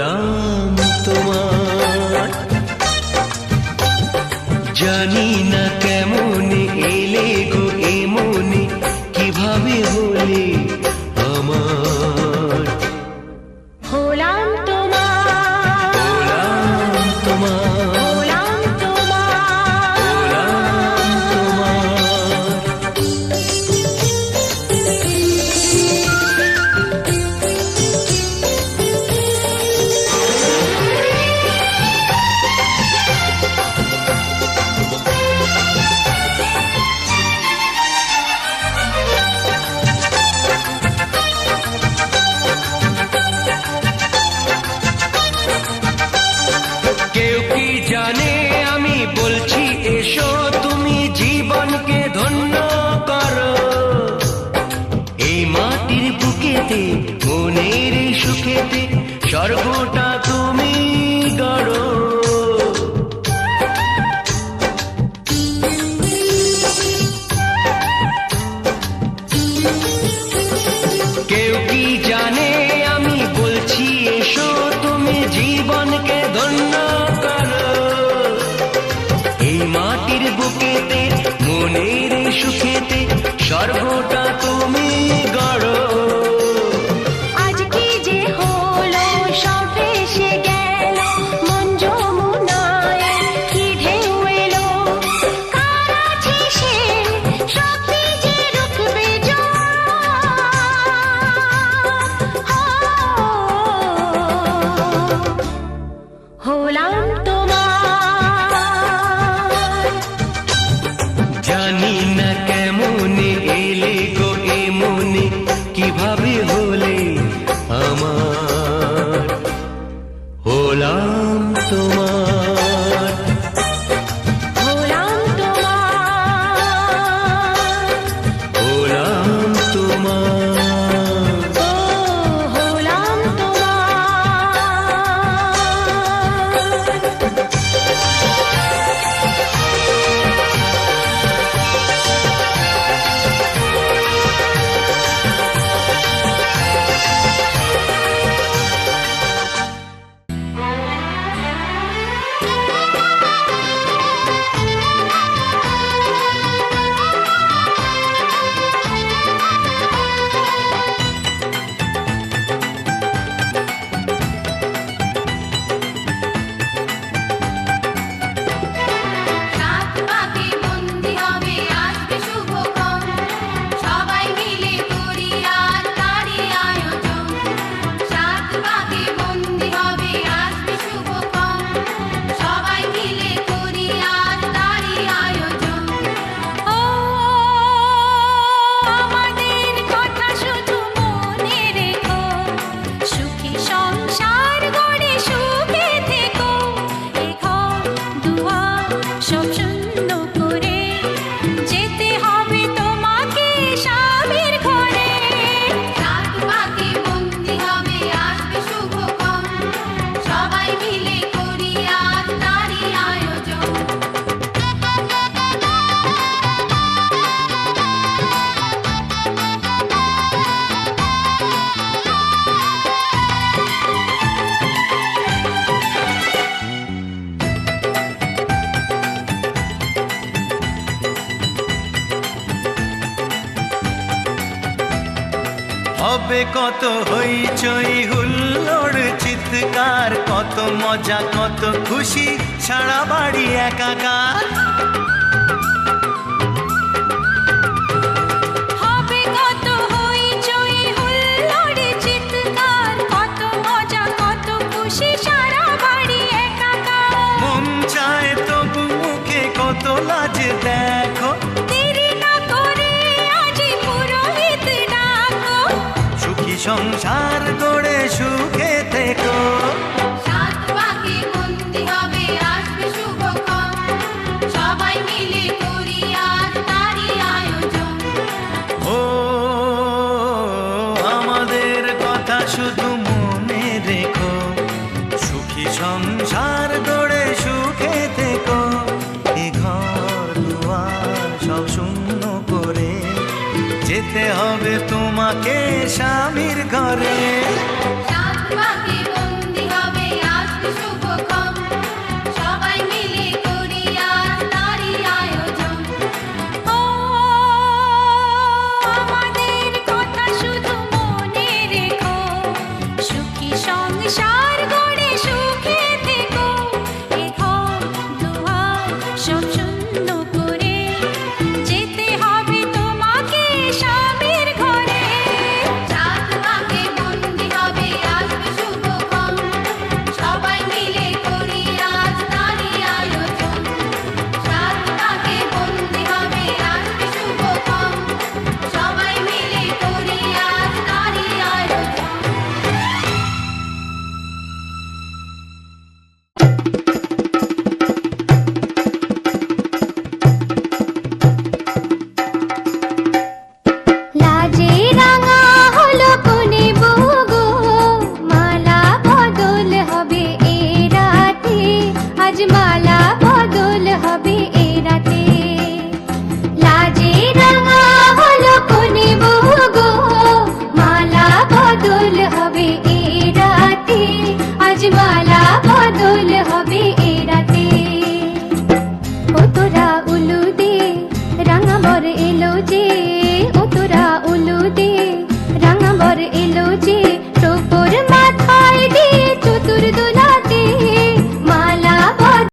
হলাম তোমার। জানি না কেমন এলে গো এমনে, কিভাবে হলে আমার। হলাম তোমার, হলাম তোমার, হলাম তোমার, হলাম তোমার। কেউ কি জানে আমি বলছি এসো, তুমি জীবনকে ধন্য করো। এই মাটির বুকেতে মনের এই সুখেতে স্বর্গটা তুমি গড়ো। কেউ কি জানে আমি বলছি এসো, তুমি জীবনকে ধন্য করো। এই মাটির বুকেতে মনের সুখেতে স্বর্গটা তুমি গড়ো। আজকে যে হলো সব এসে গেল, মন যমুনায় কি ঢেউ এলো। কার আছে সে শক্তি যে রুখবে জোয়ার। হলাম তোমার, জানি না কেমন এলে গো এমনে, কিভাবে হলে আমার। হলাম তোমার, হলাম তোমার, হলাম তোমার। ও হলাম তোমার। রাত পাকে বন্দি হবে আসবে শুভক্ষণ, সবাই মিলে করি আজ তারই আয়োজন। রাত পাকে বন্দি হবে আসবে শুভক্ষণ, সবাই মিলে করি আজ তারই আয়োজন। ও আমাদের কথা শুধু মনে রেখো, সুখী সংসার গড়ে সুখে থেকো। এ ঘর দুয়ার সব শূন্য করে যেতে হবে তোমাকে স্বামীর ঘরে। রাত পাকে বন্দি হবে আসবে শুভক্ষণ, সবাই মিলে করি আজ তারই আয়োজন। হবে কত হইচই হুল্লোড় চিৎকার, কত মজা কত খুশি, সারা বাড়ি একাকার। হবে কত হইচই হুল্লোড় চিৎকার, কত মজা কত খুশি, সারা বাড়ি একাকার। মন চায় তবু মুখে কত লাজ দেখো, দেরি না করে আজই পুরোহিত ডাকো। সুখী সংসার গড়ে সুখে থেকো। সাত পাকে বন্দি হবে আসবে শুভক্ষণ, সবাই মিলে করি আজ তারই আয়োজন। ও আমাদের কথা শুধু মনে রেখো, সুখী সংসার গড়ে সুখে থেকো। এ ঘর দুয়ার সব শূন্য করে যেতে হবে তোমাকে স্বামীর ঘরে। সাত পাকে